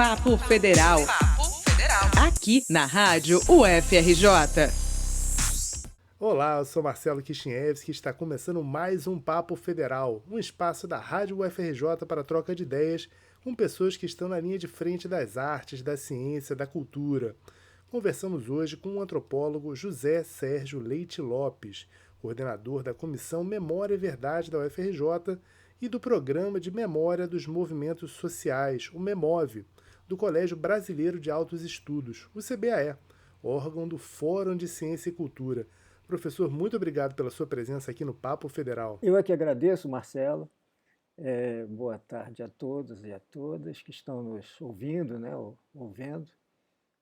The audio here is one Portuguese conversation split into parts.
Papo Federal. Aqui na Rádio UFRJ. Olá, eu sou Marcelo Kishinevski e está começando mais um Papo Federal, um espaço da Rádio UFRJ para troca de ideias com pessoas que estão na linha de frente das artes, da ciência, da cultura. Conversamos hoje com o antropólogo José Sérgio Leite Lopes, coordenador da Comissão Memória e Verdade da UFRJ e do Programa de Memória dos Movimentos Sociais, o MEMOV, do Colégio Brasileiro de Altos Estudos, o CBAE, órgão do Fórum de Ciência e Cultura. Professor, muito obrigado pela sua presença aqui no Papo Federal. Eu é que agradeço, Marcelo. Boa tarde a todos e a todas que estão nos ouvindo, ouvendo.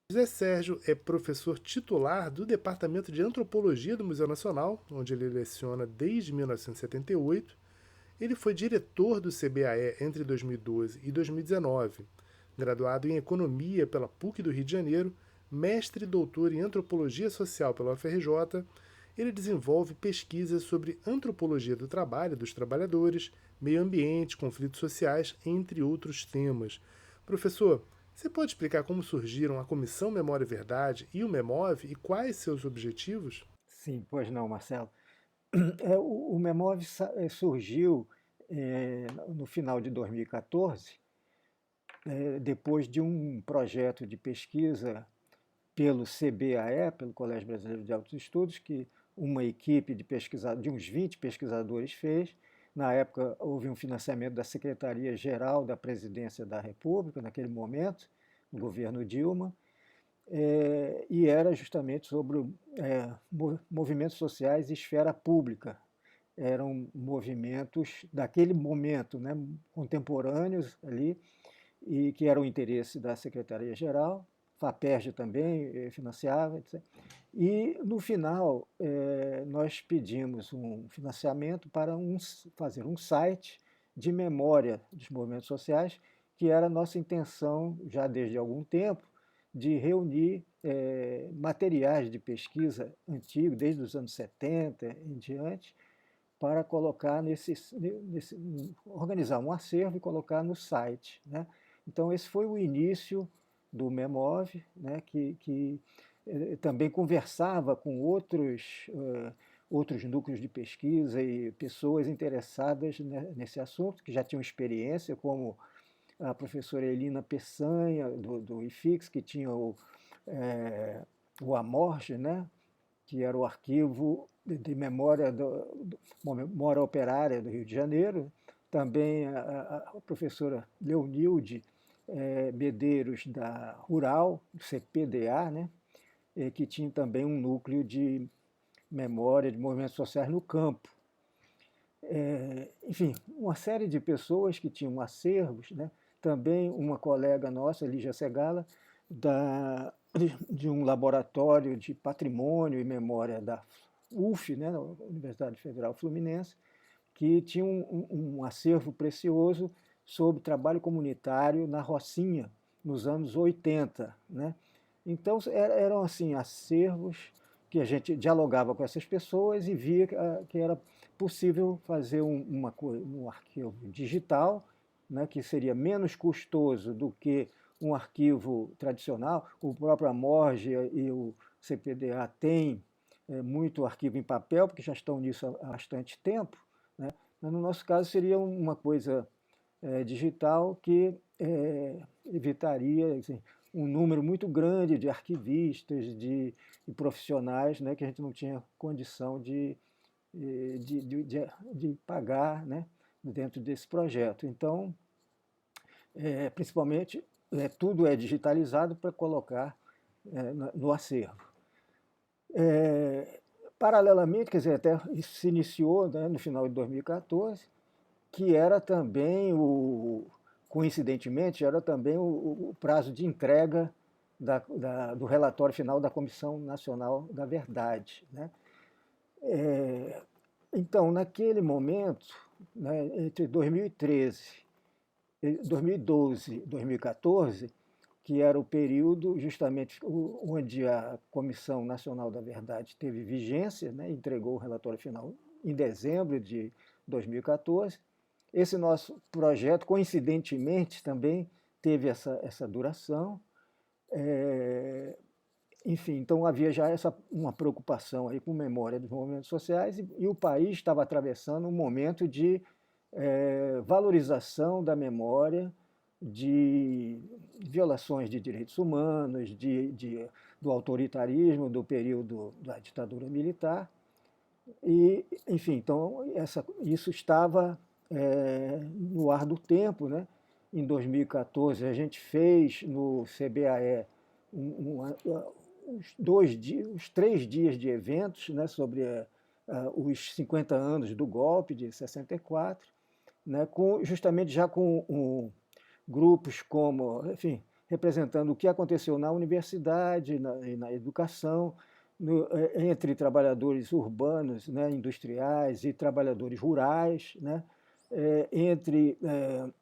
José Sérgio é professor titular do Departamento de Antropologia do Museu Nacional, onde ele leciona desde 1978. Ele foi diretor do CBAE entre 2012 e 2019, graduado em Economia pela PUC do Rio de Janeiro, mestre e doutor em Antropologia Social pela UFRJ. Ele desenvolve pesquisas sobre antropologia do trabalho, dos trabalhadores, meio ambiente, conflitos sociais, entre outros temas. Professor, você pode explicar como surgiram a Comissão Memória e Verdade e o MEMOV e quais seus objetivos? Sim, pois não, Marcelo. O MEMOV surgiu no final de 2014, depois de um projeto de pesquisa pelo CBAE, pelo Colégio Brasileiro de Altos Estudos, que uma equipe de uns 20 pesquisadores fez. Na época, houve um financiamento da Secretaria-Geral da Presidência da República, naquele momento, no governo Dilma, e era justamente sobre movimentos sociais e esfera pública. Eram movimentos daquele momento, contemporâneos ali, e que era o interesse da Secretaria-Geral. FAPERJ também financiava, etc. E, no final, nós pedimos um financiamento para fazer um site de memória dos movimentos sociais, que era a nossa intenção, já desde algum tempo, de reunir materiais de pesquisa antigos, desde os anos 70 em diante, para colocar organizar um acervo e colocar no site, né? Então, esse foi o início do MEMOV, né, que também conversava com outros núcleos de pesquisa e pessoas interessadas nesse assunto, que já tinham experiência, como a professora Elina Peçanha, do IFIX, que tinha o AMORGE, né, que era o arquivo de memória memória operária do Rio de Janeiro. Também a professora Leonilde Medeiros, da Rural, do CPDA, né, que tinha também um núcleo de memória de movimentos sociais no campo. Enfim, uma série de pessoas que tinham acervos, né? Também uma colega nossa, Lígia Segala, de um laboratório de patrimônio e memória da UF, né, da Universidade Federal Fluminense, que tinha um acervo precioso sobre trabalho comunitário na Rocinha, nos anos 80. Né? Então, eram assim, acervos que a gente dialogava com essas pessoas e via que era possível fazer um arquivo digital, né, que seria menos custoso do que um arquivo tradicional. O próprio AMORGE e o CPDA têm muito arquivo em papel, porque já estão nisso há bastante tempo, né? Mas no nosso caso seria uma coisa digital que evitaria assim, um número muito grande de arquivistas, de profissionais, né, que a gente não tinha condição de pagar, né, dentro desse projeto. Então, principalmente, tudo é digitalizado para colocar no acervo. Paralelamente, quer dizer, até isso se iniciou, né, no final de 2014, que era também coincidentemente, era também o prazo de entrega do relatório final da Comissão Nacional da Verdade, né? Então, naquele momento, né, entre 2012 e 2014, que era o período justamente onde a Comissão Nacional da Verdade teve vigência, né, entregou o relatório final em dezembro de 2014. Esse nosso projeto, coincidentemente, também teve essa duração. Enfim, então havia já uma preocupação aí com memória dos movimentos sociais e o país estava atravessando um momento de valorização da memória, de violações de direitos humanos, do autoritarismo do período da ditadura militar. E, enfim, então isso estava no ar do tempo, né? Em 2014, a gente fez no CBAE os 3 dias de eventos, né, sobre os 50 anos do golpe de 64, né, justamente já com grupos como, enfim, representando o que aconteceu na universidade, na educação, entre trabalhadores urbanos, né, industriais e trabalhadores rurais, né,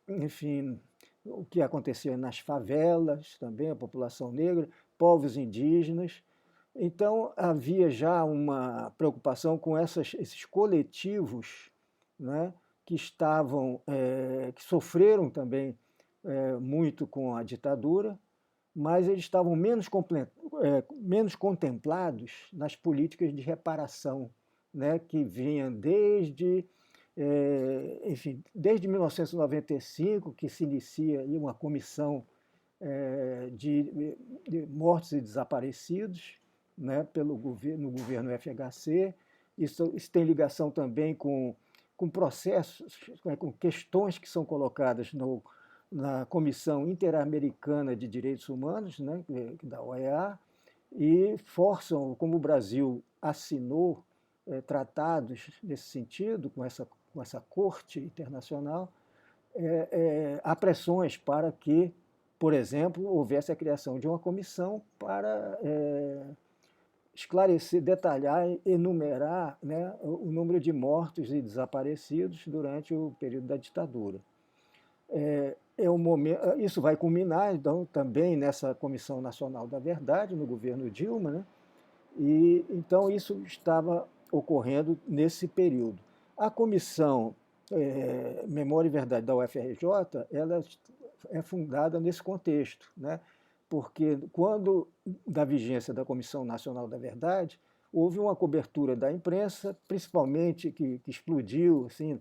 enfim, o que acontecia nas favelas também, a população negra, povos indígenas. Então, havia já uma preocupação com esses coletivos, né, que sofreram também muito com a ditadura, mas eles estavam menos contemplados nas políticas de reparação, né, que vinham desde 1995, que se inicia aí uma comissão de mortos e desaparecidos, né, no governo FHC. Isso tem ligação também com processos, com questões que são colocadas na Comissão Interamericana de Direitos Humanos, né, da OEA, e forçam, como o Brasil assinou tratados nesse sentido, com essa corte internacional, há pressões para que, por exemplo, houvesse a criação de uma comissão para esclarecer, detalhar e enumerar, né, o número de mortos e desaparecidos durante o período da ditadura. Isso vai culminar, então, também nessa Comissão Nacional da Verdade, no governo Dilma, né? E então isso estava ocorrendo nesse período. A Comissão Memória e Verdade da UFRJ, ela é fundada nesse contexto, né? Porque quando, da vigência da Comissão Nacional da Verdade, houve uma cobertura da imprensa, principalmente que explodiu assim,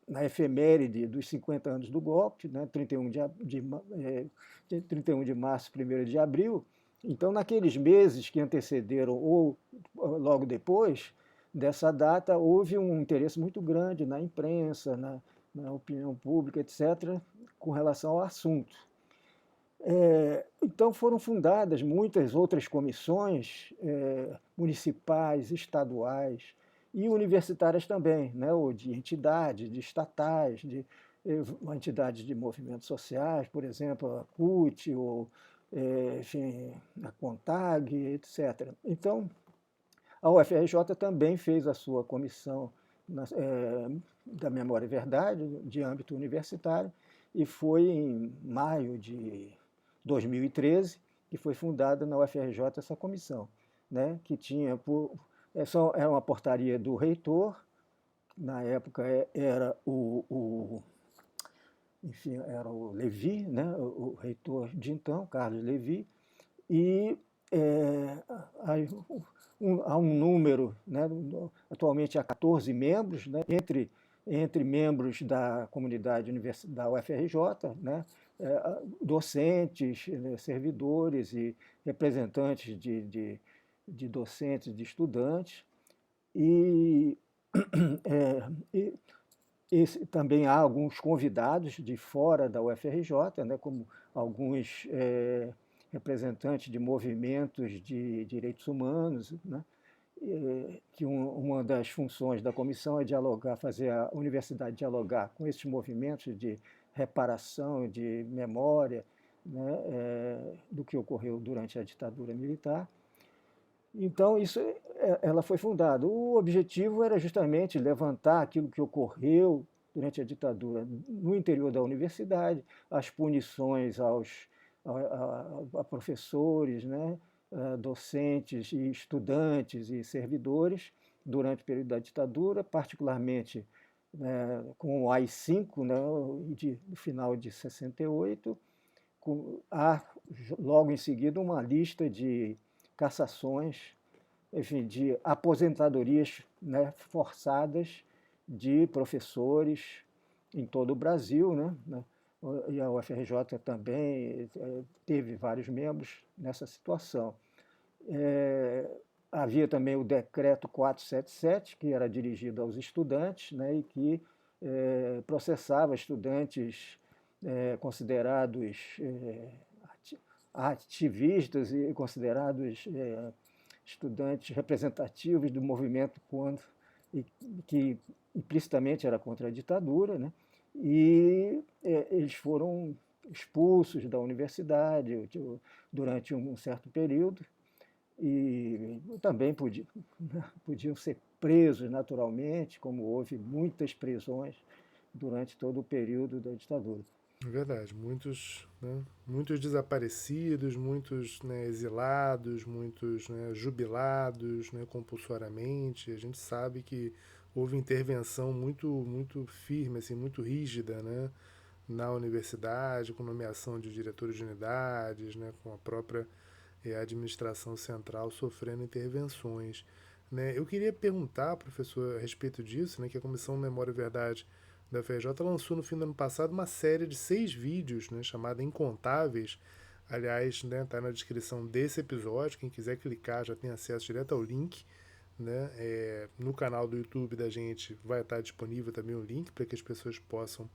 na efeméride dos 50 anos do golpe, né, 31 de março, 1º de abril. Então, naqueles meses que antecederam ou logo depois dessa data, houve um interesse muito grande na imprensa, na opinião pública, etc., com relação ao assunto. Então foram fundadas muitas outras comissões municipais, estaduais e universitárias também, né, ou de entidades, de estatais, de entidades de movimentos sociais, por exemplo, a CUT, ou enfim, a CONTAG, etc. Então, a UFRJ também fez a sua comissão da Memória e Verdade, de âmbito universitário, e foi em maio de 2013 que foi fundada na UFRJ essa comissão, né, que tinha era uma portaria do reitor, na época era era o Levi, né, o reitor de então, Carlos Levi, e há um número, né, atualmente há 14 membros, né, entre membros da comunidade da UFRJ, né, docentes, né, servidores e representantes de docentes, de estudantes, e também há alguns convidados de fora da UFRJ, né, como alguns representantes de movimentos de direitos humanos, né, que uma das funções da comissão é dialogar, fazer a universidade dialogar com esses movimentos de reparação, de memória, né, do que ocorreu durante a ditadura militar. Então, ela foi fundada. O objetivo era justamente levantar aquilo que ocorreu durante a ditadura no interior da universidade, as punições a professores, né, docentes e estudantes e servidores durante o período da ditadura, particularmente com o AI-5, né, no final de 68, há logo em seguida uma lista de cassações, enfim, de aposentadorias, né, forçadas de professores em todo o Brasil, né? E a UFRJ também teve vários membros nessa situação. Havia também o decreto 477, que era dirigido aos estudantes, né, e que processava estudantes considerados ativistas e considerados estudantes representativos do movimento contra, que implicitamente era contra a ditadura, né? E eles foram expulsos da universidade durante um certo período e também podiam ser presos naturalmente, como houve muitas prisões durante todo o período da ditadura. É verdade, muitos, né, muitos desaparecidos, muitos, né, exilados, muitos, né, jubilados, né, compulsoriamente. A gente sabe que houve intervenção muito firme, assim, muito rígida, né, na universidade, com nomeação de diretores de unidades, né, com a própria administração central sofrendo intervenções. Né? Eu queria perguntar, professor, a respeito disso, né, que a Comissão Memória e Verdade da FRJ lançou no fim do ano passado uma série de 6 vídeos, né, chamada Incontáveis. Aliás, né, tá na descrição desse episódio, quem quiser clicar já tem acesso direto ao link. Né? No canal do YouTube da gente vai estar disponível também o link para que as pessoas possam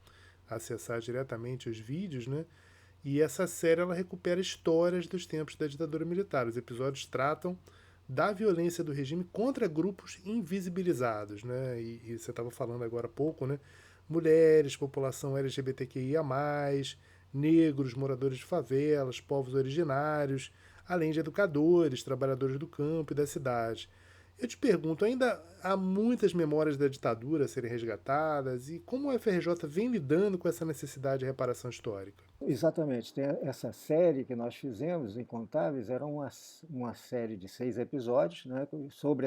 acessar diretamente os vídeos, né? E essa série ela recupera histórias dos tempos da ditadura militar. Os episódios tratam da violência do regime contra grupos invisibilizados, né? E você estava falando agora há pouco, né? Mulheres, população LGBTQIA+, negros, moradores de favelas, povos originários, além de educadores, trabalhadores do campo e da cidade. Eu te pergunto, ainda há muitas memórias da ditadura a serem resgatadas e como a UFRJ vem lidando com essa necessidade de reparação histórica? Exatamente. Tem essa série que nós fizemos, Incontáveis, era uma série de 6 episódios, né, sobre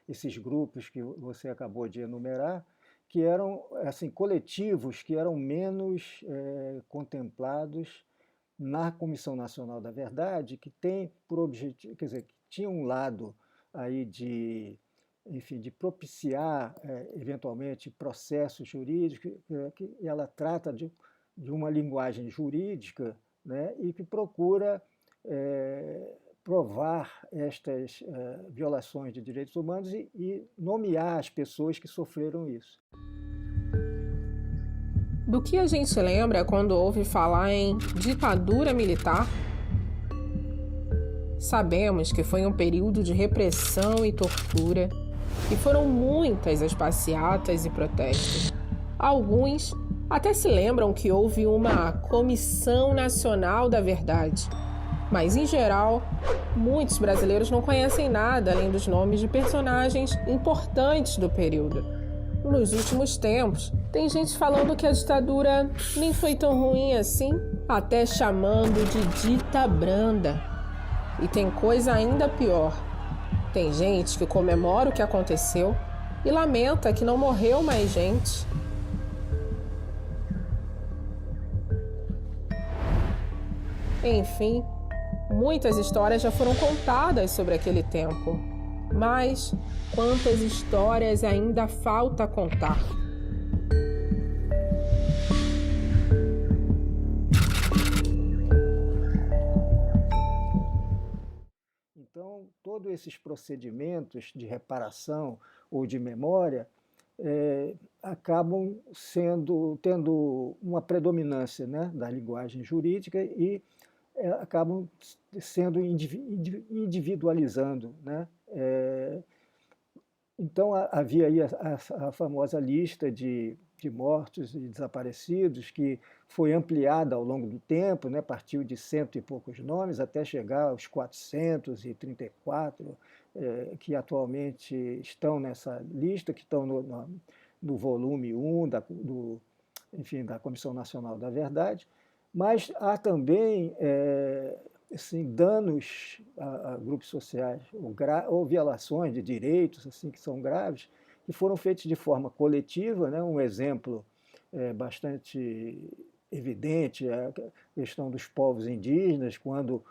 esses grupos que você acabou de enumerar, que eram assim, coletivos que eram menos contemplados na Comissão Nacional da Verdade, que tem por objetivo, quer dizer, que tinha um lado aí enfim, de propiciar eventualmente processos jurídicos, que ela trata de uma linguagem jurídica, né, e que procura provar estas violações de direitos humanos e nomear as pessoas que sofreram isso. Do que a gente lembra quando ouve falar em ditadura militar? Sabemos que foi um período de repressão e tortura, e foram muitas as passeatas e protestos. Alguns até se lembram que houve uma Comissão Nacional da Verdade, mas, em geral, muitos brasileiros não conhecem nada além dos nomes de personagens importantes do período. Nos últimos tempos, tem gente falando que a ditadura nem foi tão ruim assim, até chamando de dita branda. E tem coisa ainda pior. Tem gente que comemora o que aconteceu e lamenta que não morreu mais gente. Enfim, muitas histórias já foram contadas sobre aquele tempo. Mas quantas histórias ainda falta contar? Então, todos esses procedimentos de reparação ou de memória acabam tendo uma predominância, né, da linguagem jurídica e acabam sendo individualizando, né? Então havia aí a famosa lista de mortos e desaparecidos que foi ampliada ao longo do tempo, né? Partiu de 100 e poucos nomes até chegar aos 434 que atualmente estão nessa lista, que estão no volume 1 enfim, da Comissão Nacional da Verdade. Mas há também assim, danos a grupos sociais ou violações de direitos assim, que são graves, que foram feitos de forma coletiva, né? Um exemplo bastante evidente é a questão dos povos indígenas, quando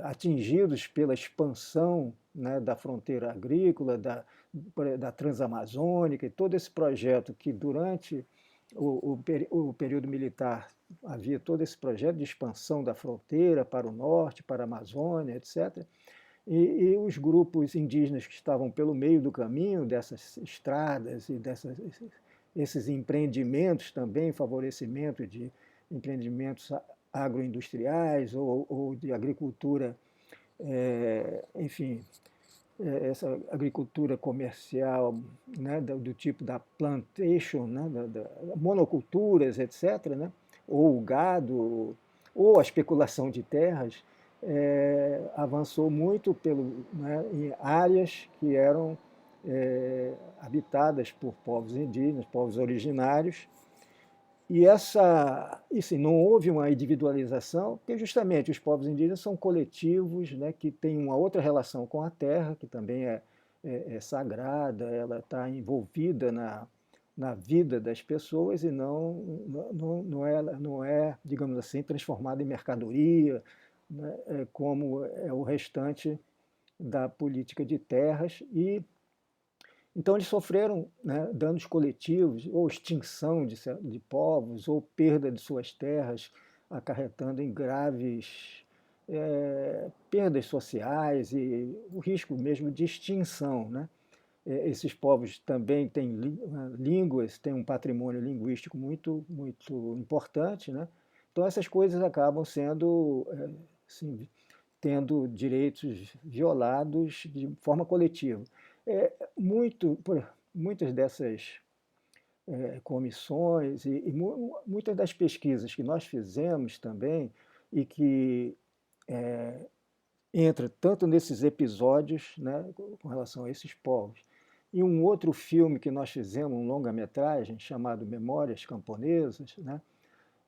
atingidos pela expansão, né, da fronteira agrícola, da Transamazônica, e todo esse projeto que durante o período militar havia todo esse projeto de expansão da fronteira para o norte, para a Amazônia, etc. E os grupos indígenas que estavam pelo meio do caminho dessas estradas e esses empreendimentos também, favorecimento de empreendimentos agroindustriais ou de agricultura, enfim, essa agricultura comercial, né, do tipo da plantation, né, monoculturas, etc., né, ou o gado, ou a especulação de terras, avançou muito né, em áreas que eram habitadas por povos indígenas, povos originários, e assim, não houve uma individualização, porque justamente os povos indígenas são coletivos, né, que têm uma outra relação com a terra, que também é sagrada, ela está envolvida na vida das pessoas e não é, digamos assim, transformada em mercadoria, né, como é o restante da política de terras. E então eles sofreram, né, danos coletivos, ou extinção de povos, ou perda de suas terras, acarretando em graves perdas sociais e o risco mesmo de extinção, né? Esses povos também têm línguas, têm um patrimônio linguístico muito, muito importante, né? Então essas coisas acabam sendo, assim, tendo direitos violados de forma coletiva. Muitas dessas comissões e muitas das pesquisas que nós fizemos também e que entra tanto nesses episódios, né, com relação a esses povos, e um outro filme que nós fizemos, um longa-metragem chamado Memórias Camponesas, né,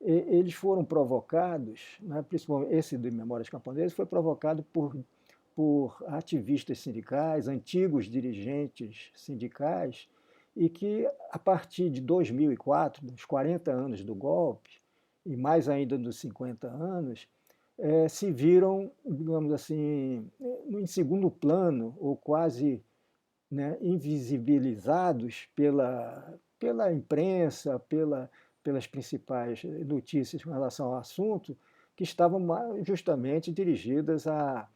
eles foram provocados, né, principalmente esse de Memórias Camponesas, foi provocado por ativistas sindicais, antigos dirigentes sindicais, e que, a partir de 2004, dos 40 anos do golpe, e mais ainda dos 50 anos, se viram, digamos assim, em segundo plano, ou quase, né, invisibilizados pela imprensa, pelas principais notícias com relação ao assunto, que estavam justamente dirigidas a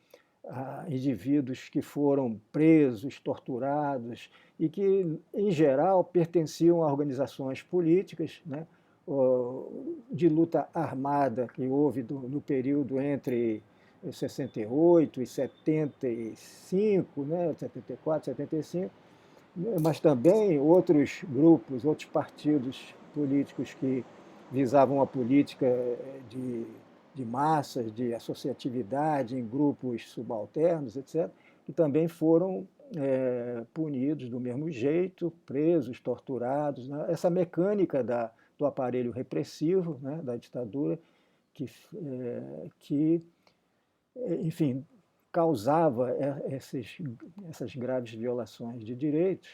indivíduos que foram presos, torturados e que, em geral, pertenciam a organizações políticas, né, de luta armada que houve no período entre 68 e 75, né, 74, 75, mas também outros grupos, outros partidos políticos que visavam a política de massas, de associatividade em grupos subalternos, etc., que também foram punidos do mesmo jeito, presos, torturados, né? Essa mecânica do aparelho repressivo, né, da ditadura, que enfim, causava essas graves violações de direitos.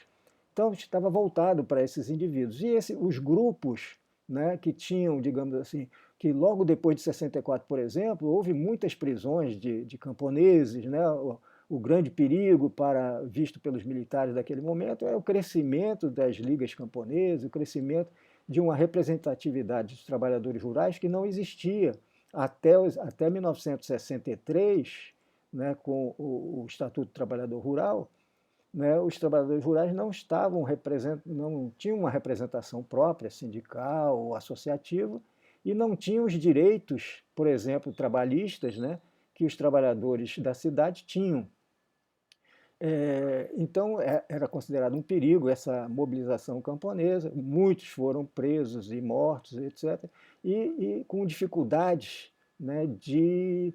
Então, estava voltado para esses indivíduos. E os grupos, né, que tinham, digamos assim, que logo depois de 64, por exemplo, houve muitas prisões de camponeses, né? O grande perigo visto pelos militares daquele momento é o crescimento das ligas camponesas, o crescimento de uma representatividade dos trabalhadores rurais que não existia até 1963, né, com o Estatuto do Trabalhador Rural. Né, os trabalhadores rurais não tinham uma representação própria, sindical ou associativa, e não tinham os direitos, por exemplo, trabalhistas, né, que os trabalhadores da cidade tinham. Então, era considerado um perigo essa mobilização camponesa, muitos foram presos e mortos, etc., e com dificuldades, né, de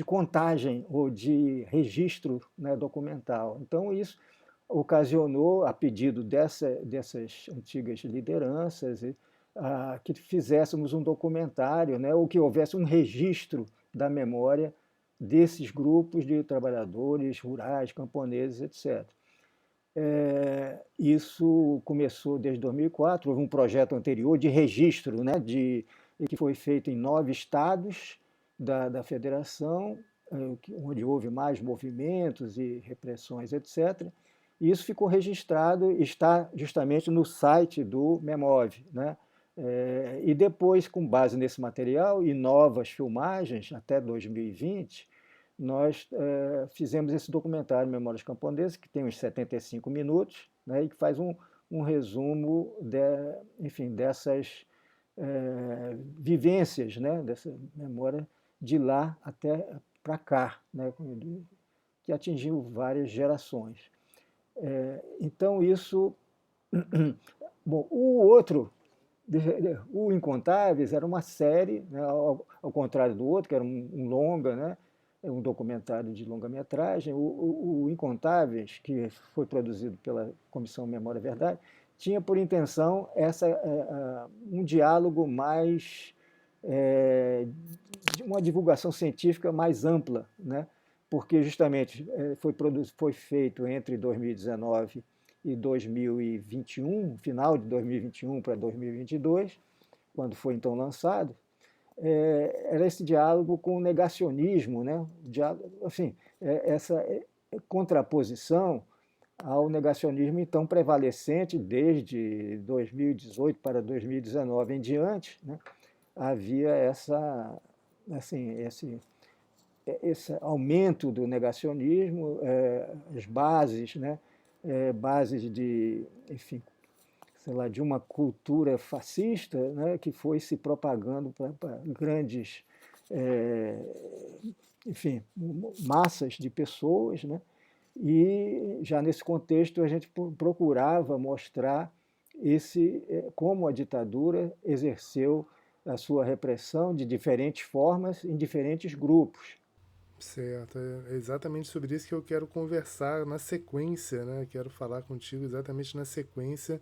contagem ou de registro, né, documental. Então, isso ocasionou, a pedido dessas antigas lideranças, que fizéssemos um documentário, né, ou que houvesse um registro da memória desses grupos de trabalhadores rurais, camponeses, etc. Isso começou desde 2004, houve um projeto anterior de registro, né, que foi feito em 9 estados da federação, onde houve mais movimentos e repressões, etc. E isso ficou registrado, está justamente no site do MEMOV, né? E depois, com base nesse material e novas filmagens, até 2020, nós fizemos esse documentário Memórias Camponesas, que tem uns 75 minutos, né, e que faz um resumo enfim, dessas vivências, né, dessa memória de lá até para cá, né, que atingiu várias gerações. Então, isso... Bom, o Incontáveis era uma série, né, ao contrário do outro, que era um longa, né, um documentário de longa-metragem. O Incontáveis, que foi produzido pela Comissão Memória e Verdade, tinha por intenção um diálogo mais... uma divulgação científica mais ampla, né? Porque justamente foi feito entre 2019 e 2021, final de 2021 para 2022, quando foi então lançado, era esse diálogo com o negacionismo, né? Assim, essa contraposição ao negacionismo então prevalecente desde 2018 para 2019 em diante, né? Havia esse aumento do negacionismo, as bases, né? Bases de, enfim, sei lá, de uma cultura fascista, né, que foi se propagando para grandes, enfim, massas de pessoas, né? E já nesse contexto a gente procurava mostrar como a ditadura exerceu a sua repressão de diferentes formas em diferentes grupos. Certo, é exatamente sobre isso que eu quero conversar na sequência, né? Quero falar contigo exatamente na sequência.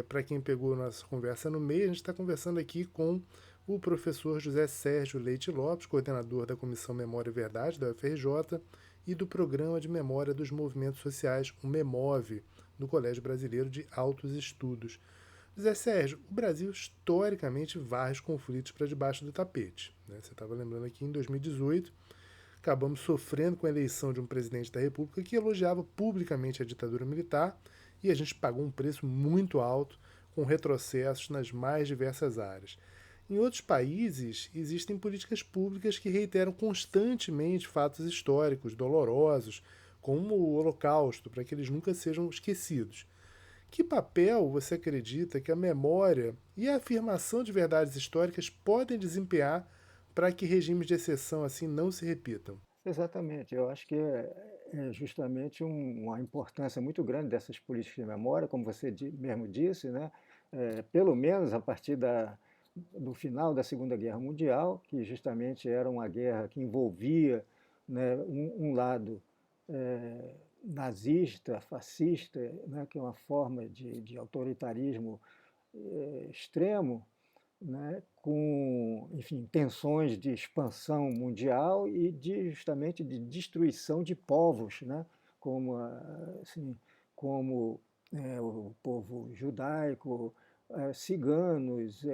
Para quem pegou nossa conversa no meio, a gente está conversando aqui com o professor José Sérgio Leite Lopes, coordenador da Comissão Memória e Verdade da UFRJ e do Programa de Memória dos Movimentos Sociais, o MEMOV, do Colégio Brasileiro de Altos Estudos. José Sérgio, o Brasil historicamente varre os conflitos para debaixo do tapete, né? Você estava lembrando aqui em 2018, acabamos sofrendo com a eleição de um presidente da República que elogiava publicamente a ditadura militar e a gente pagou um preço muito alto com retrocessos nas mais diversas áreas. Em outros países, existem políticas públicas que reiteram constantemente fatos históricos dolorosos, como o Holocausto, para que eles nunca sejam esquecidos. Que papel você acredita que a memória e a afirmação de verdades históricas podem desempenhar para que regimes de exceção assim não se repitam? Exatamente, eu acho que é justamente uma importância muito grande dessas políticas de memória, como você mesmo disse, né? Pelo menos a partir do final da Segunda Guerra Mundial, que justamente era uma guerra que envolvia, né, um lado nazista, fascista, né, que é uma forma de autoritarismo extremo, né, com, enfim, tensões de expansão mundial e justamente de destruição de povos, né, como o povo judaico, ciganos,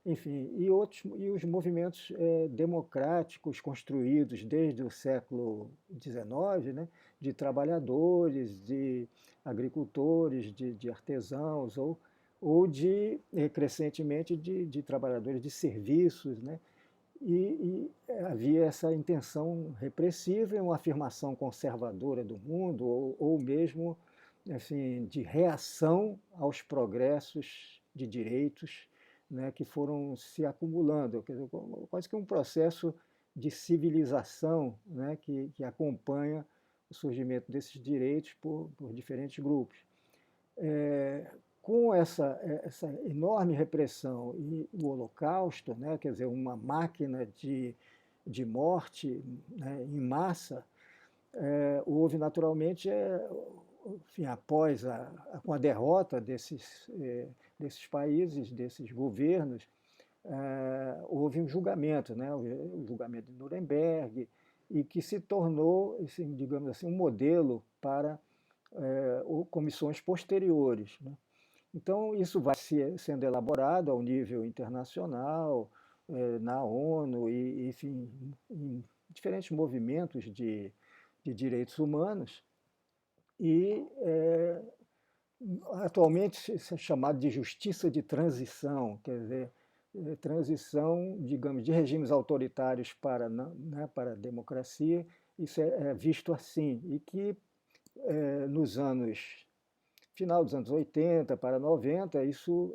enfim, e os movimentos democráticos construídos desde o século XIX, né, de trabalhadores, de agricultores, de artesãos, ou crescentemente, de trabalhadores de serviços, né? E havia essa intenção repressiva e uma afirmação conservadora do mundo, ou mesmo assim, de reação aos progressos de direitos, né, que foram se acumulando, quer dizer, quase que um processo de civilização, né, que acompanha o surgimento desses direitos por diferentes grupos. Com essa enorme repressão e o Holocausto, né, quer dizer, uma máquina de morte, né, em massa, houve naturalmente, enfim, após com a derrota desses países, desses governos, houve um julgamento, né, o julgamento de Nuremberg, e que se tornou, assim, digamos assim, um modelo para ou comissões posteriores, né? Então, isso vai sendo elaborado ao nível internacional, na ONU, e, enfim, em diferentes movimentos de direitos humanos, e atualmente isso é chamado de justiça de transição, quer dizer, transição, digamos, de regimes autoritários para, né, para a democracia. Isso é visto assim, e que nos anos final dos anos 80 para 90, isso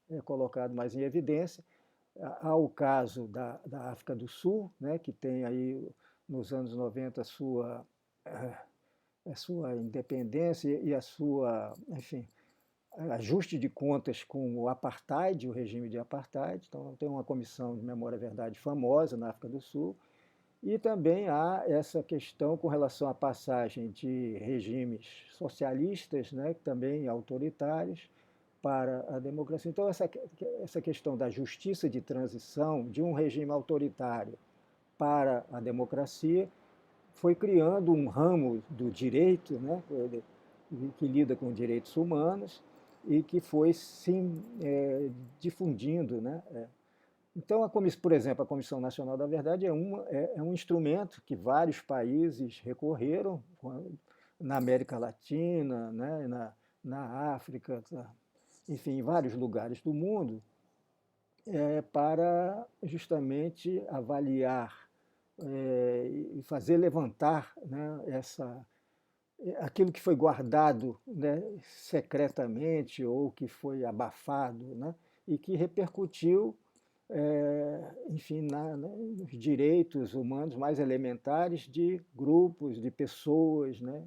é colocado mais em evidência. Há o caso da África do Sul, né, que tem aí nos anos 90 a sua independência e a sua, enfim, ajuste de contas com o apartheid, o regime de apartheid. Então tem uma comissão de memória e verdade famosa na África do Sul. E também há essa questão com relação à passagem de regimes socialistas, né, também autoritários, para a democracia. Então, essa questão da justiça de transição de um regime autoritário para a democracia foi criando um ramo do direito, né, que lida com direitos humanos e que foi se difundindo, né. Então, por exemplo, a Comissão Nacional da Verdade é um instrumento que vários países recorreram, na América Latina, né, na África, enfim, em vários lugares do mundo, para justamente avaliar e fazer levantar, né, aquilo que foi guardado, né, secretamente ou que foi abafado, né, e que repercutiu, enfim, nos direitos humanos mais elementares de grupos, de pessoas, né?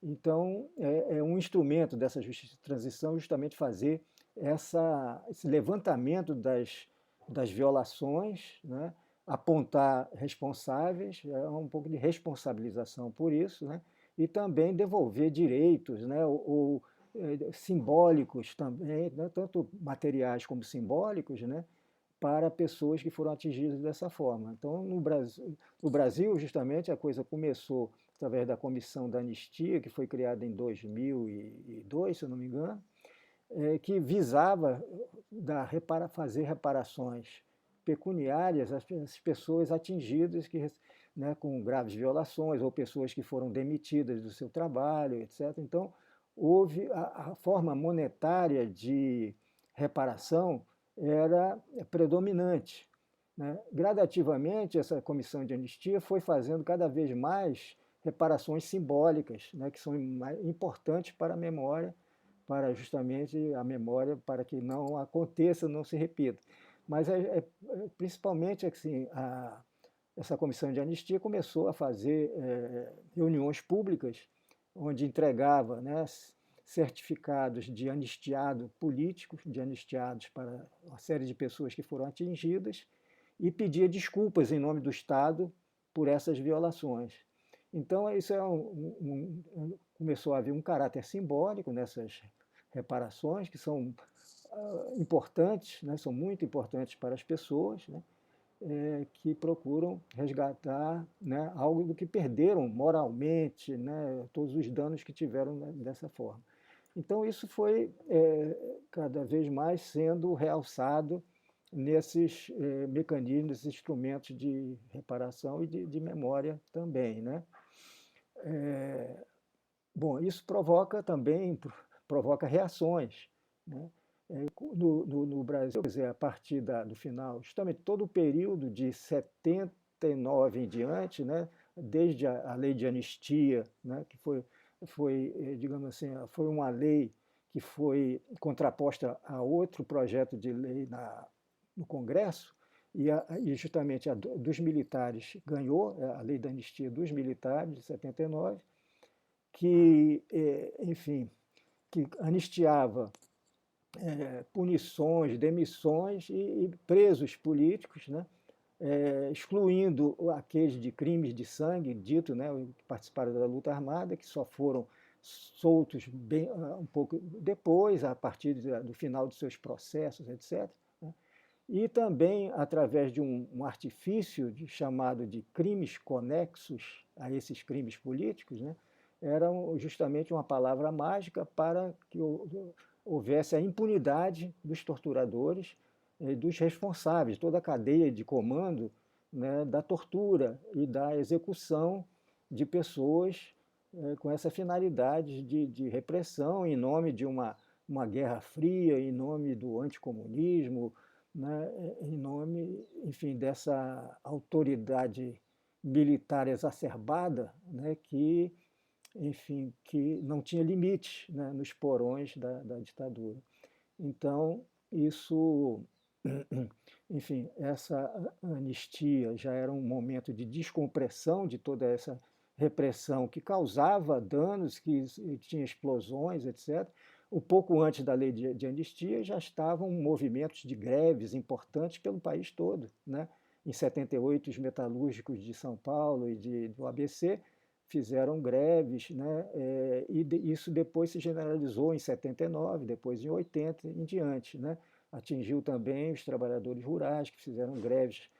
Então, é um instrumento dessa justiça de transição justamente fazer esse levantamento das violações, né? Apontar responsáveis, um pouco de responsabilização por isso, né? E também devolver direitos, né? ou simbólicos também, né? Tanto materiais como simbólicos, né? Para pessoas que foram atingidas dessa forma. Então, no Brasil, justamente, a coisa começou através da Comissão da Anistia, que foi criada em 2002, se eu não me engano, que visava fazer reparações pecuniárias às pessoas atingidas né, com graves violações, ou pessoas que foram demitidas do seu trabalho, etc. Então, houve a forma monetária de reparação era predominante, né? Gradativamente, essa comissão de anistia foi fazendo cada vez mais reparações simbólicas, né, que são importantes para a memória, para justamente a memória, para que não aconteça, não se repita. Mas principalmente assim, essa comissão de anistia começou a fazer reuniões públicas, onde entregava, né, certificados de anistiado políticos, de anistiados para uma série de pessoas que foram atingidas, e pedia desculpas em nome do Estado por essas violações. Então, isso começou a haver um caráter simbólico nessas reparações, que são importantes, né, são muito importantes para as pessoas, né, que procuram resgatar, né, algo do que perderam moralmente, né, todos os danos que tiveram, né, dessa forma. Então, isso foi cada vez mais sendo realçado nesses mecanismos, nesses instrumentos de reparação e de memória também, né? Bom, isso provoca reações, né? No Brasil, quer dizer, a partir do final, justamente todo o período de 79 em diante, né, desde a lei de anistia, né, que foi, digamos assim, foi uma lei que foi contraposta a outro projeto de lei no Congresso, e justamente a dos militares ganhou, a lei da anistia dos militares, de 79, que, enfim, que anistiava punições, demissões e presos políticos, né? Excluindo aqueles de crimes de sangue, dito, né, que participaram da luta armada, que só foram soltos um pouco depois, a partir do final dos seus processos, etc. Né? E também através de um artifício chamado de crimes conexos a esses crimes políticos, né, era justamente uma palavra mágica para que houvesse a impunidade dos torturadores e dos responsáveis, toda a cadeia de comando, né, da tortura e da execução de pessoas com essa finalidade de repressão em nome de uma guerra fria, em nome do anticomunismo, né, em nome, enfim, dessa autoridade militar exacerbada, né, que, enfim, que não tinha limite, né, nos porões da ditadura. Então, isso, enfim, essa anistia já era um momento de descompressão de toda essa repressão que causava danos, que tinha explosões, etc. Um pouco antes da lei de anistia já estavam movimentos de greves importantes pelo país todo, né? Em 78, os metalúrgicos de São Paulo e do ABC fizeram greves, né? Isso depois se generalizou em 79, depois em 80 em diante, né? Atingiu também os trabalhadores rurais que fizeram greves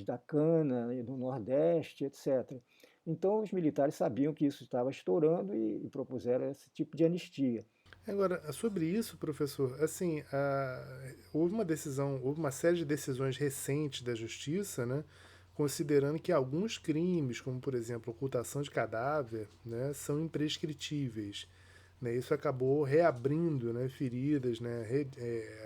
da cana e do Nordeste, etc. Então os militares sabiam que isso estava estourando e propuseram esse tipo de anistia. Agora, sobre isso, professor, assim, houve uma série de decisões recentes da Justiça, né, considerando que alguns crimes, como por exemplo ocultação de cadáver, né, são imprescritíveis. Né, isso acabou reabrindo, né, feridas, né,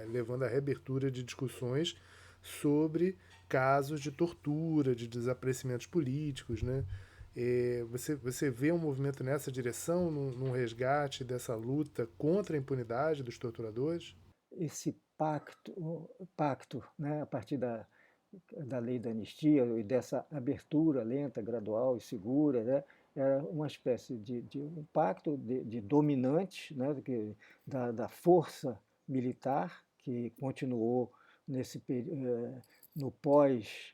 levando à reabertura de discussões sobre casos de tortura, de desaparecimentos políticos, né? Você vê um movimento nessa direção, num resgate dessa luta contra a impunidade dos torturadores? Esse pacto, né, a partir da lei da anistia e dessa abertura lenta, gradual e segura, né, era uma espécie de um pacto de dominante, né, da força militar que continuou no pós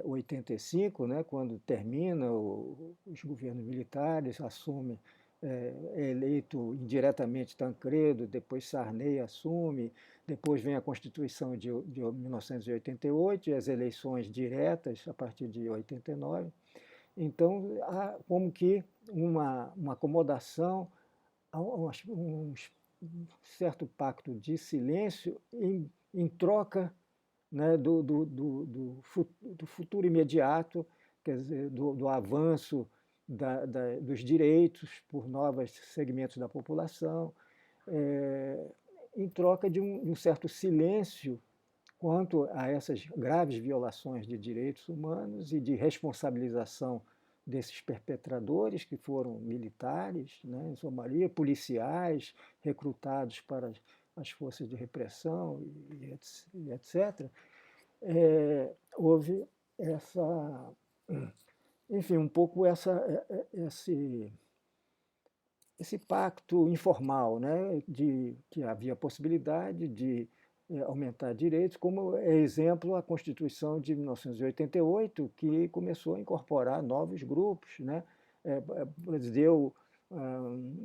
85, né, quando termina os governos militares, assume, é eleito indiretamente Tancredo, depois Sarney assume, depois vem a Constituição de 1988 e as eleições diretas a partir de 89. Então, há como que uma acomodação, um certo pacto de silêncio em troca, né, do futuro imediato, quer dizer, do avanço dos direitos por novos segmentos da população, em troca de um certo silêncio quanto a essas graves violações de direitos humanos e de responsabilização desses perpetradores, que foram militares, né, em sua maioria, policiais, recrutados para as forças de repressão e etc. Houve enfim, um pouco esse pacto informal, né, de que havia possibilidade de aumentar direitos, como é exemplo a Constituição de 1988, que começou a incorporar novos grupos, né,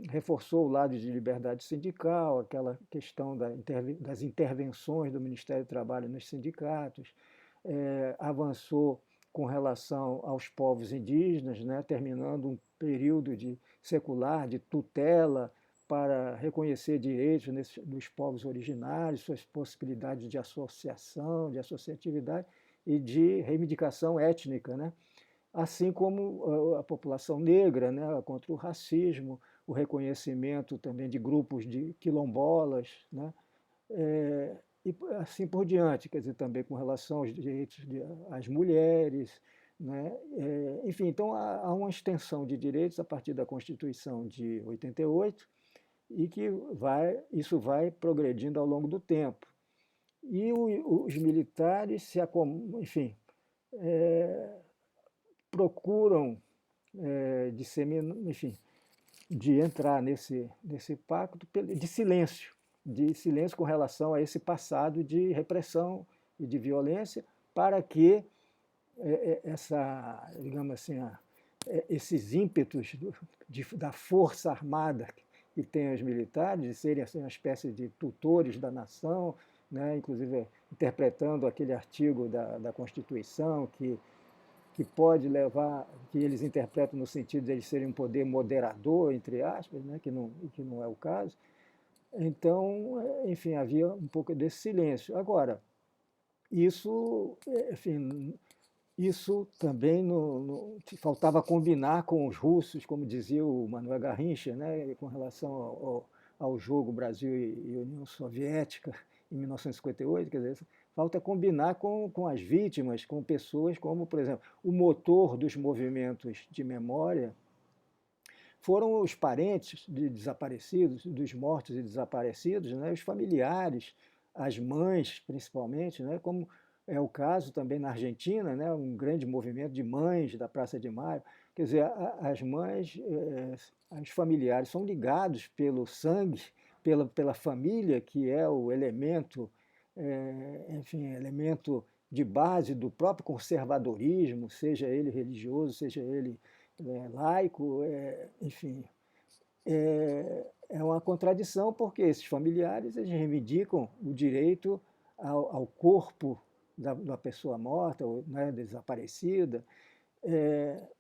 reforçou o lado de liberdade sindical, aquela questão das intervenções do Ministério do Trabalho nos sindicatos, avançou com relação aos povos indígenas, né, terminando um período secular de tutela para reconhecer direitos dos povos originários, suas possibilidades de associação, de associatividade e de reivindicação étnica, né? Assim como a população negra, né, contra o racismo, o reconhecimento também de grupos de quilombolas, né, e assim por diante, quer dizer, também com relação aos direitos às mulheres, né, enfim, então há uma extensão de direitos a partir da Constituição de 88 e que isso vai progredindo ao longo do tempo. E os militares enfim, procuram disseminar, enfim, de entrar nesse pacto de silêncio com relação a esse passado de repressão e de violência, para que digamos assim, esses ímpetos da força armada que têm os militares, de serem assim, uma espécie de tutores da nação, né, inclusive interpretando aquele artigo da Constituição que que pode levar, que eles interpretam no sentido de eles serem um poder moderador, entre aspas, né, que não é o caso. Então, enfim, havia um pouco desse silêncio. Agora, isso, enfim, isso também faltava combinar com os russos, como dizia o Manuel Garrincha, né, com relação ao jogo Brasil e União Soviética em 1958, quer dizer, falta combinar com as vítimas, com pessoas como, por exemplo, o motor dos movimentos de memória foram os parentes de desaparecidos, dos mortos e desaparecidos, né, os familiares, as mães, principalmente, né, como é o caso também na Argentina, né, um grande movimento de mães da Praça de Maio. Quer dizer, as mães, os familiares são ligados pelo sangue, pela família, que é o elemento, enfim, elemento de base do próprio conservadorismo, seja ele religioso, seja ele laico, enfim. É uma contradição, porque esses familiares eles reivindicam o direito ao corpo da pessoa morta, ou, né, desaparecida.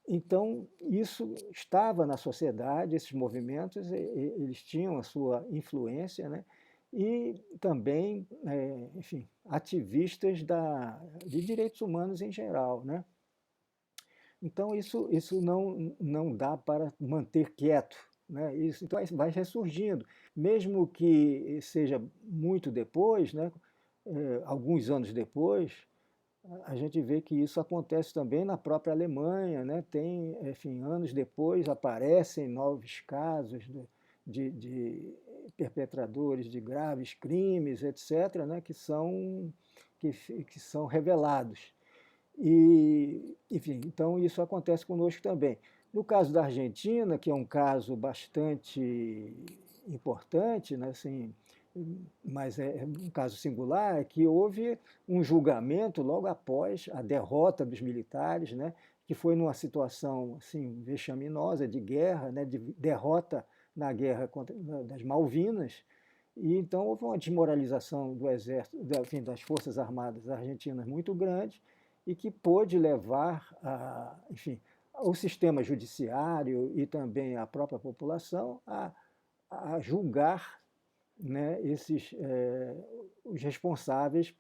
Então, isso estava na sociedade, esses movimentos, eles tinham a sua influência, né? E também, enfim, ativistas de direitos humanos em geral, né? Então, isso não dá para manter quieto, né? Isso, então, vai ressurgindo, mesmo que seja muito depois, né? Alguns anos depois, a gente vê que isso acontece também na própria Alemanha, né? Tem, enfim, anos depois aparecem novos casos de perpetradores de graves crimes, etc., né? Que são revelados. E, enfim, então isso acontece conosco também. No caso da Argentina, que é um caso bastante importante, né, assim, mas é um caso singular, é que houve um julgamento logo após a derrota dos militares, né, que foi numa situação assim, vexaminosa de guerra, né, de derrota na guerra das Malvinas, e então houve uma desmoralização do exército, enfim, das Forças Armadas argentinas muito grande, e que pôde levar, enfim, o sistema judiciário e também a própria população a julgar, né, os responsáveis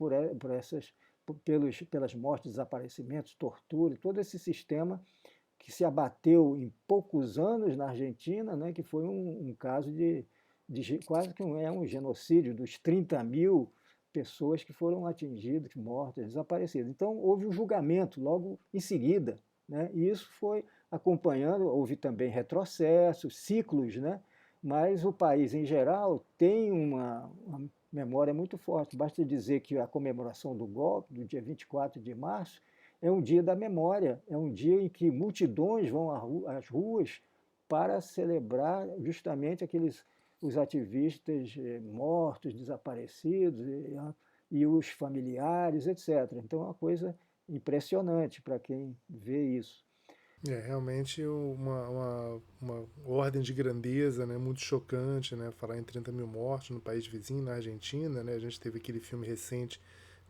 pelas mortes, desaparecimentos, tortura, todo esse sistema que se abateu em poucos anos na Argentina, né, que foi um caso de quase que um genocídio dos 30.000 pessoas que foram atingidas, mortas, desaparecidas. Então, houve um julgamento logo em seguida, né? E isso foi acompanhando, houve também retrocessos, ciclos, né? Mas o país, em geral, tem uma memória muito forte. Basta dizer que a comemoração do golpe, do dia 24 de março, é um dia da memória, é um dia em que multidões vão às ruas para celebrar justamente os ativistas mortos, desaparecidos e os familiares, etc. Então é uma coisa impressionante para quem vê isso. É realmente uma ordem de grandeza, né, muito chocante, né, falar em 30.000 mortos no país vizinho, na Argentina, né, a gente teve aquele filme recente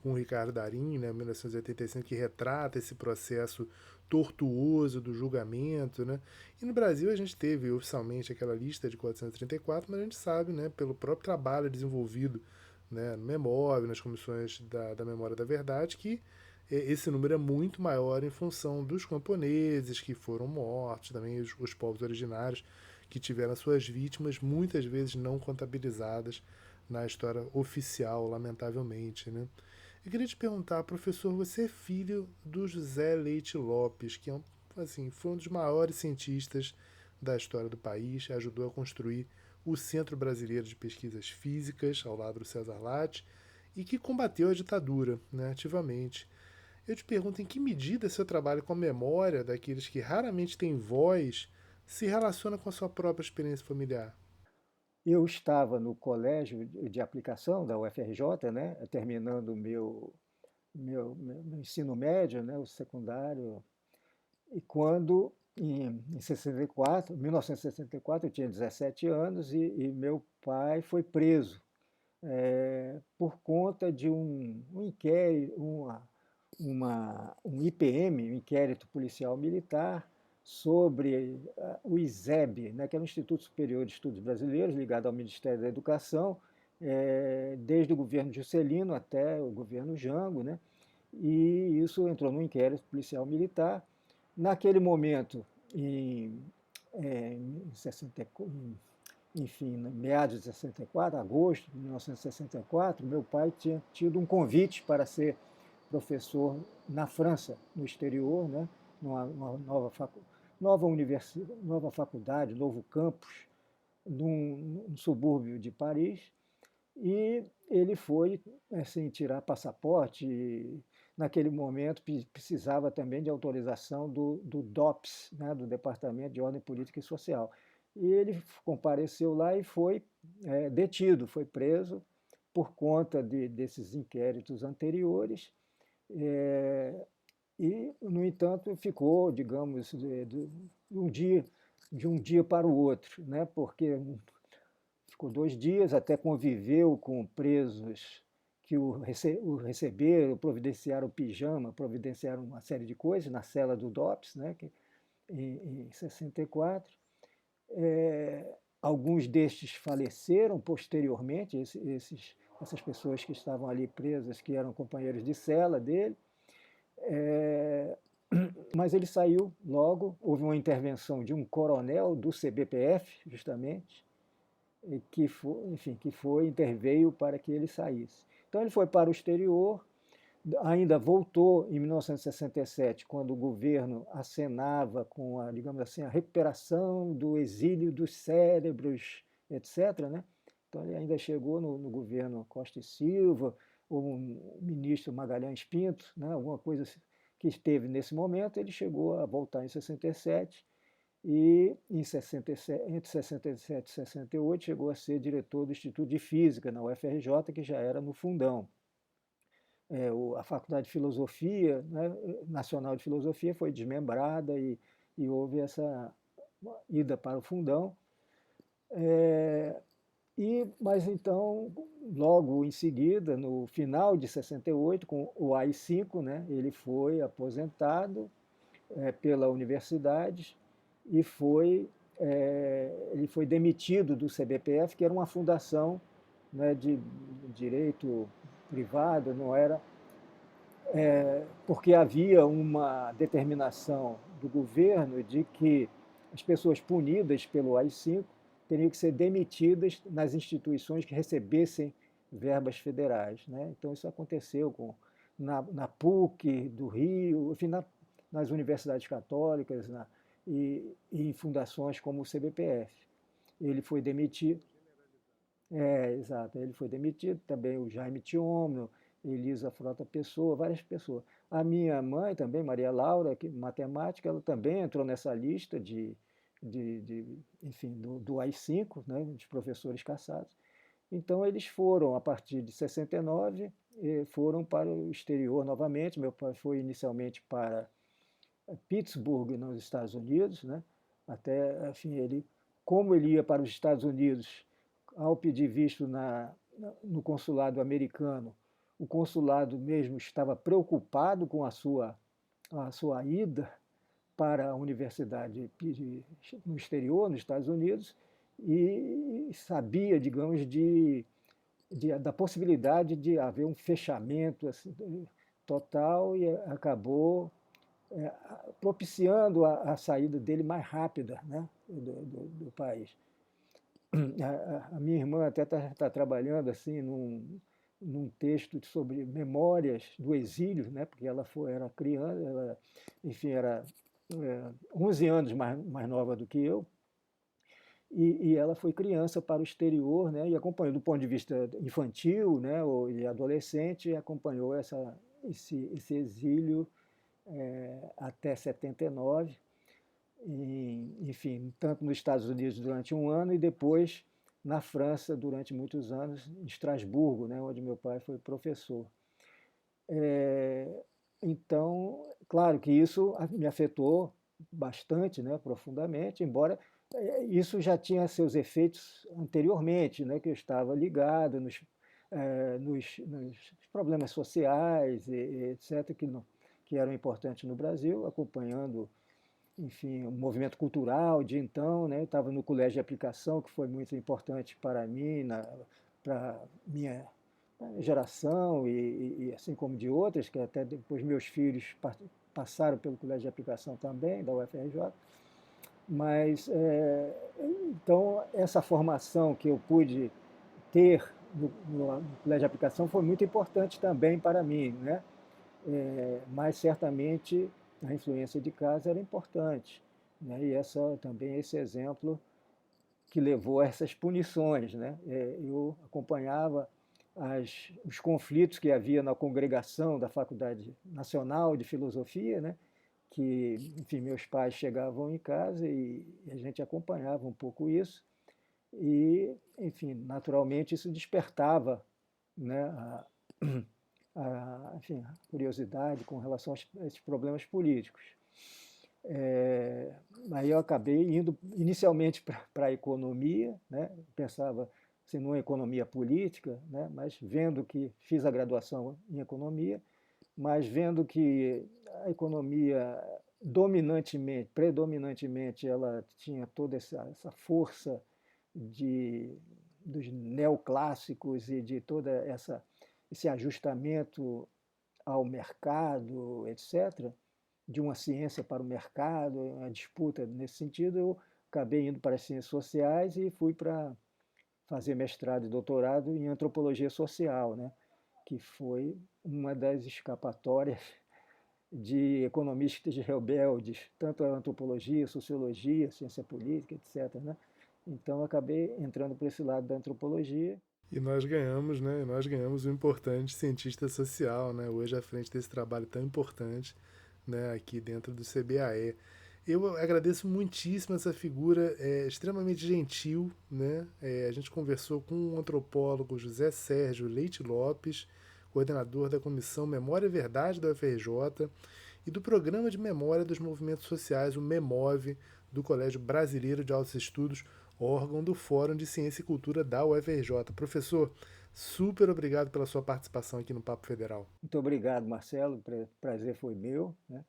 com o Ricardo Darín, né, 1985, que retrata esse processo tortuoso do julgamento, né, e no Brasil a gente teve oficialmente aquela lista de 434, mas a gente sabe, né, pelo próprio trabalho desenvolvido, né, no Memória, nas comissões da Memória da Verdade, que esse número é muito maior em função dos camponeses que foram mortos, também os povos originários que tiveram suas vítimas, muitas vezes não contabilizadas na história oficial, lamentavelmente, né? Eu queria te perguntar, professor, você é filho do José Leite Lopes, que assim, foi um dos maiores cientistas da história do país, ajudou a construir o Centro Brasileiro de Pesquisas Físicas, ao lado do César Lattes, e que combateu a ditadura, né, ativamente. Eu te pergunto em que medida seu trabalho com a memória daqueles que raramente têm voz se relaciona com a sua própria experiência familiar. Eu estava no colégio de aplicação da UFRJ, né, terminando o meu ensino médio, né, o secundário, e quando, em 1964, eu tinha 17 anos e meu pai foi preso por conta de um inquérito, um IPM, um inquérito policial militar, sobre o ISEB, né, que é o Instituto Superior de Estudos Brasileiros, ligado ao Ministério da Educação, desde o governo Juscelino até o governo Jango, né, e isso entrou no inquérito policial militar. Naquele momento, em 64, enfim, meados de 64, agosto de 1964, meu pai tinha tido um convite para ser professor na França, no exterior, né, numa nova faculdade, novo campus, num subúrbio de Paris, e ele foi assim, tirar passaporte. E, naquele momento precisava também de autorização do DOPS, né, do Departamento de Ordem Política e Social. E ele compareceu lá e foi detido, foi preso por conta desses inquéritos anteriores. E, no entanto, ficou, digamos, de um dia para o outro, né, porque ficou 2 dias, até conviveu com presos que o receberam, providenciaram pijama, providenciaram uma série de coisas na cela do DOPS, né, em 64. Alguns destes faleceram posteriormente, essas pessoas que estavam ali presas, que eram companheiros de cela dele. Mas ele saiu logo, houve uma intervenção de um coronel do CBPF, justamente, interveio para que ele saísse. Então ele foi para o exterior, ainda voltou em 1967, quando o governo acenava com digamos assim, a recuperação do exílio dos cérebros, etc., né? Então ele ainda chegou no governo Costa e Silva, ou o ministro Magalhães Pinto, né? Alguma coisa que esteve nesse momento. Ele chegou a voltar em 67, e entre 67 e 68 chegou a ser diretor do Instituto de Física na UFRJ, que já era no Fundão. A Faculdade de Filosofia, né, Nacional de Filosofia, foi desmembrada, e houve essa ida para o Fundão. Mas então, logo em seguida, no final de 68, com o AI-5, né, ele foi aposentado pela universidade e ele foi demitido do CBPF, que era uma fundação, né, de direito privado, não era, porque havia uma determinação do governo de que as pessoas punidas pelo AI-5 teriam que ser demitidas nas instituições que recebessem verbas federais, né? Então isso aconteceu na PUC do Rio, enfim, nas universidades católicas, e em fundações como o CBPF. Ele foi demitido. Exato, ele foi demitido, também o Jaime Tiomno, Elisa Frota Pessoa, várias pessoas. A minha mãe também, Maria Laura, que matemática, ela também entrou nessa lista enfim, do AI-5, né, de professores caçados. Então eles foram, a partir de 69, foram para o exterior novamente. Meu pai foi inicialmente para Pittsburgh, nos Estados Unidos, né? Até, enfim, como ele ia para os Estados Unidos, ao pedir visto no consulado americano, o consulado mesmo estava preocupado com a sua ida para a universidade no exterior, nos Estados Unidos, e sabia, digamos, da possibilidade de haver um fechamento assim, total, e acabou propiciando a saída dele mais rápida, né, do país. A minha irmã até está trabalhando assim num texto sobre memórias do exílio, né, porque ela era criança, enfim, era 11 anos mais nova do que eu, e ela foi criança para o exterior, né, e acompanhou do ponto de vista infantil, né, e adolescente, acompanhou esse exílio até 79, enfim, tanto nos Estados Unidos durante 1 ano e depois na França durante muitos anos, em Estrasburgo, né, onde meu pai foi professor. Então, claro que isso me afetou bastante, né, profundamente, embora isso já tinha seus efeitos anteriormente, né, que eu estava ligado nos problemas sociais, etc., que eram importantes no Brasil, acompanhando, enfim, o movimento cultural de então, né? Estava no colégio de aplicação, que foi muito importante para mim, para minha geração, e assim como de outras, que até depois meus filhos passaram pelo colégio de aplicação também, da UFRJ. Mas, então, essa formação que eu pude ter no colégio de aplicação foi muito importante também para mim, né? Mas certamente a influência de casa era importante, né? E também esse exemplo que levou a essas punições, né? Eu acompanhava os conflitos que havia na congregação da Faculdade Nacional de Filosofia, né? Que, enfim, meus pais chegavam em casa e a gente acompanhava um pouco isso e, enfim, naturalmente isso despertava, né, enfim, a curiosidade com relação a esses problemas políticos. Aí eu acabei indo inicialmente para a economia, né? Pensava assim, numa economia política, né? Mas vendo que fiz a graduação em economia, mas vendo que a economia predominantemente, ela tinha toda essa força dos neoclássicos e de todo esse ajustamento ao mercado, etc., de uma ciência para o mercado, uma disputa nesse sentido, eu acabei indo para as ciências sociais e fui para fazer mestrado e doutorado em antropologia social, né? Que foi uma das escapatórias de economistas rebeldes, tanto a antropologia, a sociologia, a ciência política, etc., né? Então, acabei entrando por esse lado da antropologia. E nós ganhamos, né? Nós ganhamos um importante cientista social, né? Hoje à frente desse trabalho tão importante, né? Aqui dentro do CBAE. Eu agradeço muitíssimo essa figura, extremamente gentil, né? A gente conversou com o antropólogo José Sérgio Leite Lopes, coordenador da Comissão Memória e Verdade da UFRJ e do Programa de Memória dos Movimentos Sociais, o MEMOV, do Colégio Brasileiro de Altos Estudos, órgão do Fórum de Ciência e Cultura da UFRJ. Professor, super obrigado pela sua participação aqui no Papo Federal. Muito obrigado, Marcelo, o prazer foi meu, né?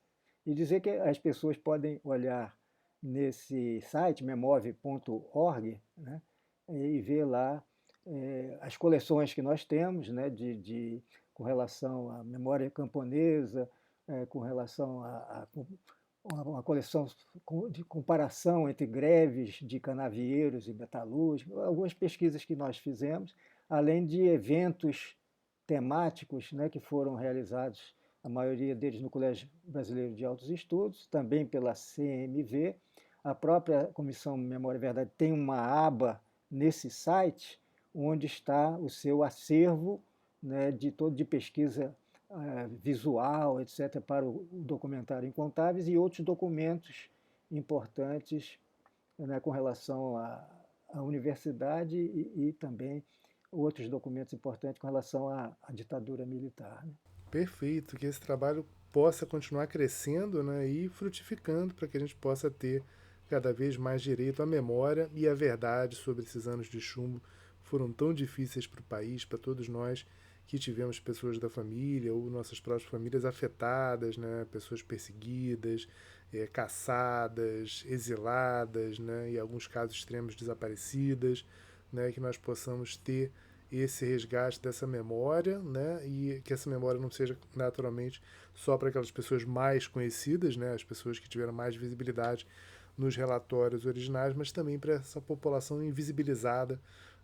E dizer que as pessoas podem olhar nesse site, memov.org, né? E ver lá as coleções que nós temos, né? Com relação à memória camponesa, com relação a uma coleção de comparação entre greves de canavieiros e metalúrgicos, algumas pesquisas que nós fizemos, além de eventos temáticos, né, que foram realizados, a maioria deles no Colégio Brasileiro de Altos Estudos, também pela CMV. A própria Comissão Memória e Verdade tem uma aba nesse site, onde está o seu acervo, né, de pesquisa visual, etc., para o documentário Incontáveis e outros documentos importantes, né, com relação à universidade e também outros documentos importantes com relação à ditadura militar, né? Perfeito, que esse trabalho possa continuar crescendo, né, e frutificando para que a gente possa ter cada vez mais direito à memória e à verdade sobre esses anos de chumbo que foram tão difíceis para o país, para todos nós que tivemos pessoas da família ou nossas próprias famílias afetadas, né, pessoas perseguidas, caçadas, exiladas, né, e em alguns casos extremos desaparecidas, né, que nós possamos ter esse resgate dessa memória, né, e que essa memória não seja naturalmente só para aquelas pessoas mais conhecidas, né, as pessoas que tiveram mais visibilidade nos relatórios originais, mas também para essa população invisibilizada,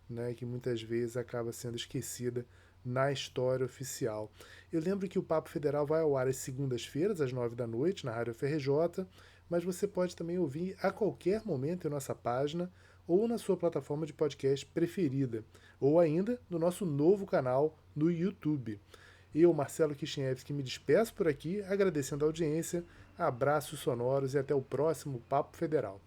né, que muitas vezes acaba sendo esquecida na história oficial. Eu lembro que o Papo Federal vai ao ar às segundas-feiras, às 9 da noite, na Rádio FRJ, mas você pode também ouvir a qualquer momento em nossa página ou na sua plataforma de podcast preferida, ou ainda no nosso novo canal no YouTube. Eu, Marcelo Kishinevski, me despeço por aqui, agradecendo a audiência, abraços sonoros e até o próximo Papo Federal.